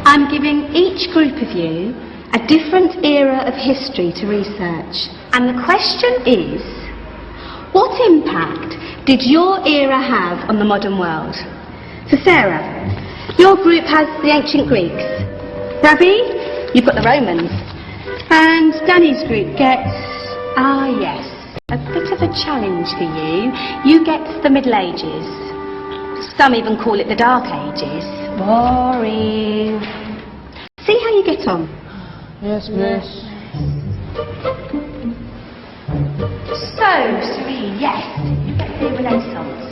I'm giving each group of you a different era of history to research. And the question is, what impact did your era have on the modern world? So Sarah, your group has the ancient Greeks. Ravi, you've got the Romans. And Danny's group gets, yes, a bit of a challenge for you. You get the Middle Ages. Some even call it the Dark Ages. Boring. See how you get on. Yes, miss. So, Serene, yes, you get the Renaissance.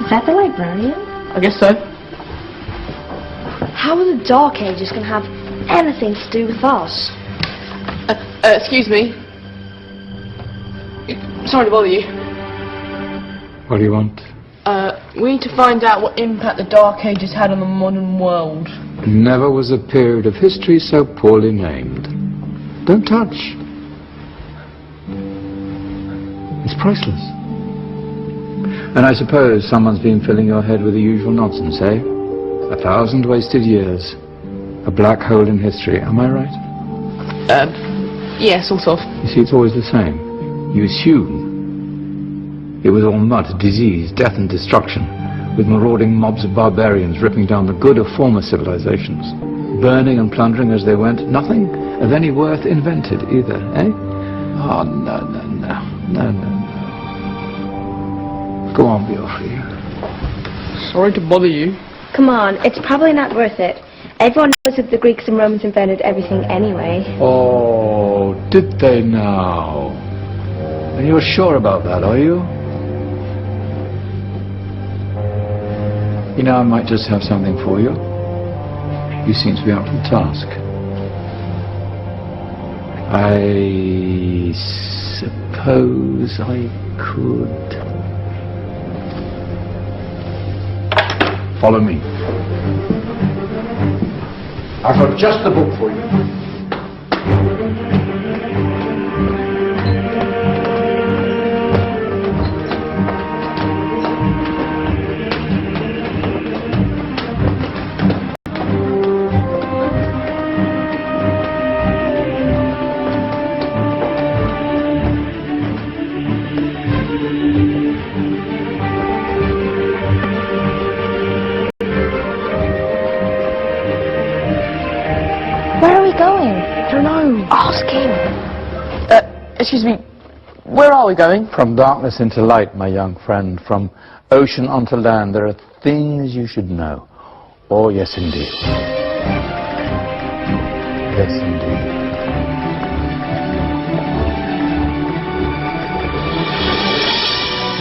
Is that the librarian? I guess so. How are the Dark Ages going to have anything to do with us? Excuse me. Sorry to bother you. What do you want? We need to find out what impact the Dark Ages had on the modern world. Never was a period of history so poorly named. Don't touch. It's priceless. And I suppose someone's been filling your head with the usual nonsense, eh? 1,000 wasted years. A black hole in history, am I right? Yeah, sort of. You see, it's always the same. You assume it was all mud, disease, death and destruction, with marauding mobs of barbarians ripping down the good of former civilizations, burning and plundering as they went. Nothing of any worth invented either, eh? Oh, no. Go on, be off with you. Sorry to bother you. Come on, it's probably not worth it. Everyone knows that the Greeks and Romans invented everything anyway. Oh, did they now? And you're sure about that, are you? You know, I might just have something for you. You seem to be up to the task. I suppose I could... Follow me. I've got just the book for you. Where are we going? I don't know. Ask him. Excuse me. Where are we going? From darkness into light, my young friend. From ocean onto land. There are things you should know. Oh, yes, indeed. Yes, indeed.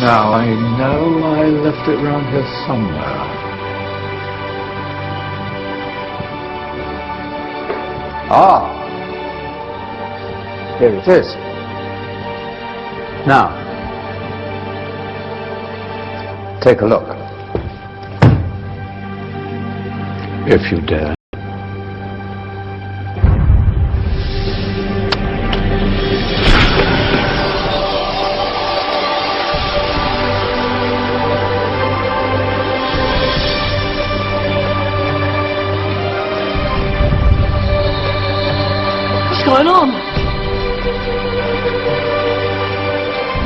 Now, I know I left it round here somewhere. Ah! Here it is. Now, take a look. If you dare. What's going on?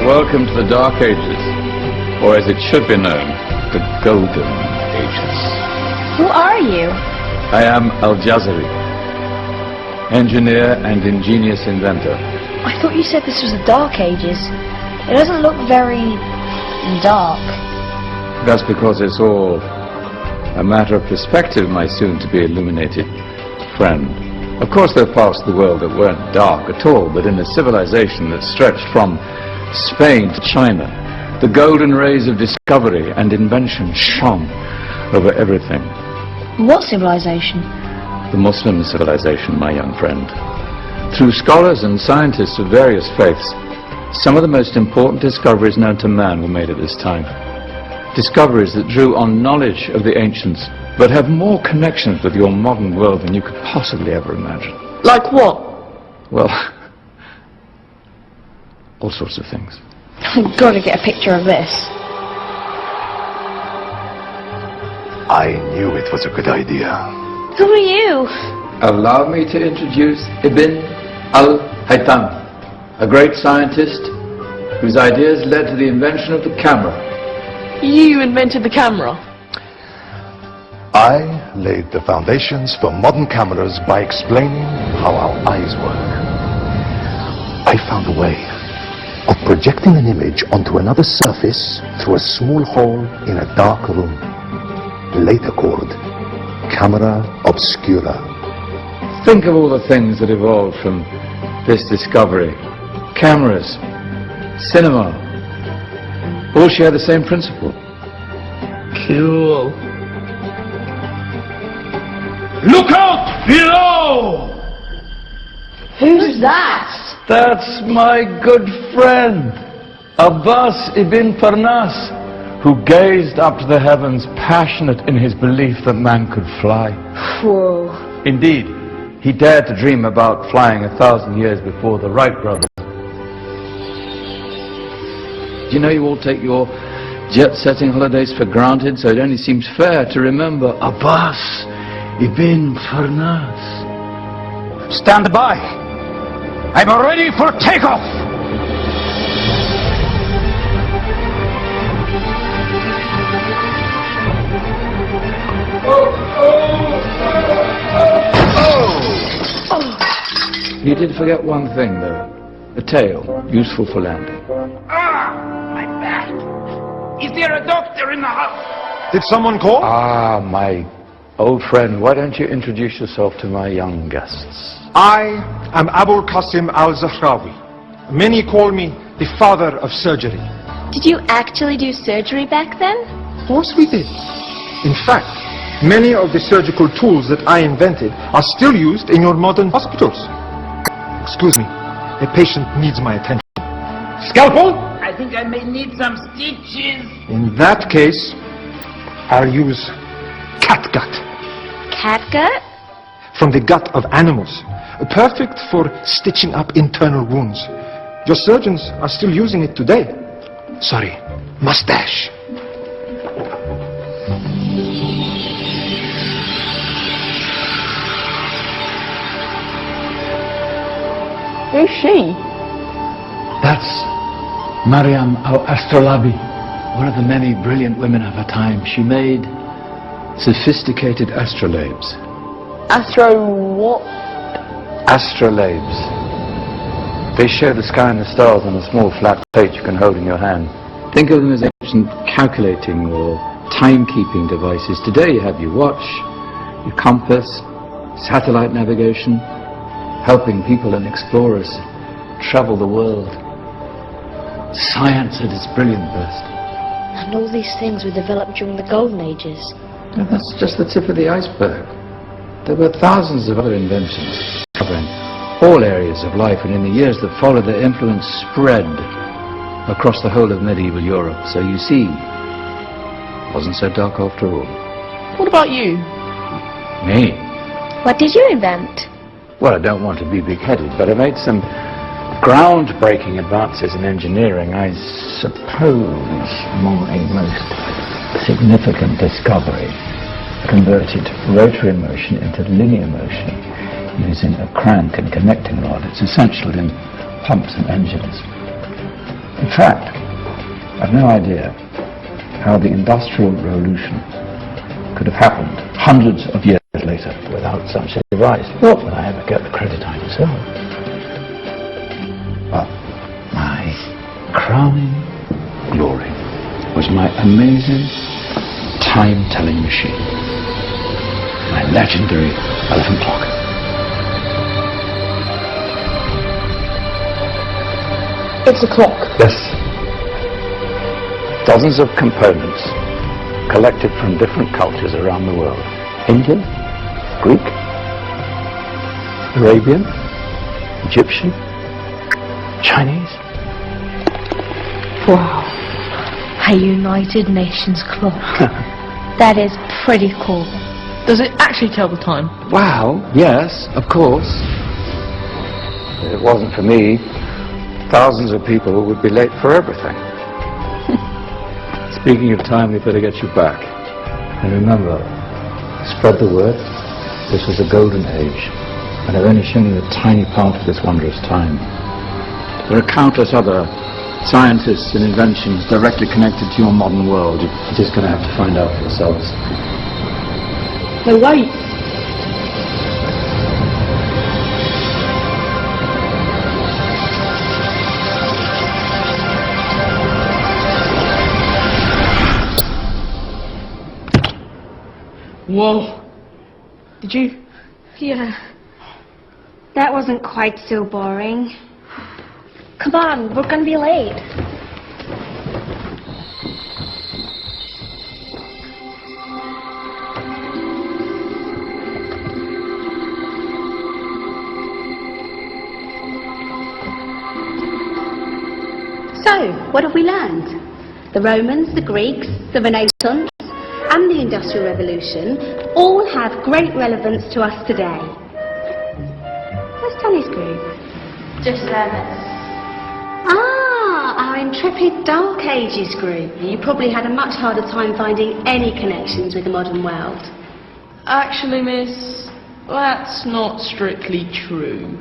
Welcome to the Dark Ages, or as it should be known, the Golden Ages. Who are you? I am Al-Jazari, engineer and ingenious inventor. I thought you said this was the Dark Ages. It doesn't look very dark. That's because it's all a matter of perspective, my soon-to-be illuminated friend. Of course, there are parts of the world that weren't dark at all, but in a civilization that stretched from Spain to China, the golden rays of discovery and invention shone over everything. What civilization? The Muslim civilization, my young friend. Through scholars and scientists of various faiths, some of the most important discoveries known to man were made at this time. Discoveries that drew on knowledge of the ancients, but have more connections with your modern world than you could possibly ever imagine. Like what? Well, all sorts of things. I've got to get a picture of this. I knew it was a good idea. Who are you? Allow me to introduce Ibn al-Haytham, a great scientist whose ideas led to the invention of the camera. You invented the camera. I laid the foundations for modern cameras by explaining how our eyes work. I found a way of projecting an image onto another surface through a small hole in a dark room, later called camera obscura. Think of all the things that evolved from this discovery. Cameras, cinema, all share the same principle. Cool. Look out below! Who's that? That's my good friend, Abbas ibn Farnas, who gazed up to the heavens, passionate in his belief that man could fly. Whoa. Indeed, he dared to dream about flying 1,000 years before the Wright brothers. Do you know you all take your jet-setting holidays for granted, so it only seems fair to remember Abbas ibn Farnas. Stand by! I'm ready for takeoff! You did forget one thing, though. A tail, useful for landing. My back! Is there a doctor in the house? Did someone call? Ah, my old friend, why don't you introduce yourself to my young guests? I am Abu Qasim al-Zahrawi. Many call me the father of surgery. Did you actually do surgery back then? Of course we did. In fact, many of the surgical tools that I invented are still used in your modern hospitals. Excuse me, a patient needs my attention. Scalpel? I think I may need some stitches. In that case, I'll use catgut. Catgut? From the gut of animals. Perfect for stitching up internal wounds. Your surgeons are still using it today. Sorry, mustache. Who's she? That's Maryam al-Astrolabi, one of the many brilliant women of her time. She made sophisticated astrolabes. Astro what? Astrolabes. They show the sky and the stars on a small flat plate you can hold in your hand. Think of them as ancient calculating or timekeeping devices. Today you have your watch, your compass, satellite navigation, helping people and explorers travel the world. Science at its brilliant best. And all these things were developed during the Golden Ages. And that's just the tip of the iceberg. There were thousands of other inventions covering all areas of life, and in the years that followed, their influence spread across the whole of medieval Europe. So you see, it wasn't so dark after all. What about you? Me? What did you invent? Well, I don't want to be big-headed, but I made some groundbreaking advances in engineering. I suppose my most significant discovery converted rotary motion into linear motion using a crank and connecting rod. It's essential in pumps and engines. In fact, I've no idea how the Industrial Revolution could have happened hundreds of years later without such a device. Nor will I ever get the credit I deserve. But my crowning glory was my amazing time-telling machine, my legendary elephant clock. It's a clock. Yes. Dozens of components collected from different cultures around the world. Indian, Greek, Arabian, Egyptian, Chinese. Wow. A United Nations clock. That is pretty cool. Does it actually tell the time? Wow, yes, of course. If it wasn't for me, thousands of people would be late for everything. Speaking of time, we better get you back. And remember, spread the word. This was a golden age, and I've only shown you a tiny part of this wondrous time. There are countless other scientists and inventions directly connected to your modern world. You're just going to have to find out for yourselves. No, wait. Whoa. Did you? Yeah. That wasn't quite so boring. Come on, we're gonna be late. So, what have we learned? The Romans, the Greeks, the Renaissance, and the Industrial Revolution all have great relevance to us today. Where's Tony's group? Just there. Ah, our intrepid Dark Ages group. You probably had a much harder time finding any connections with the modern world. Actually, miss, that's not strictly true.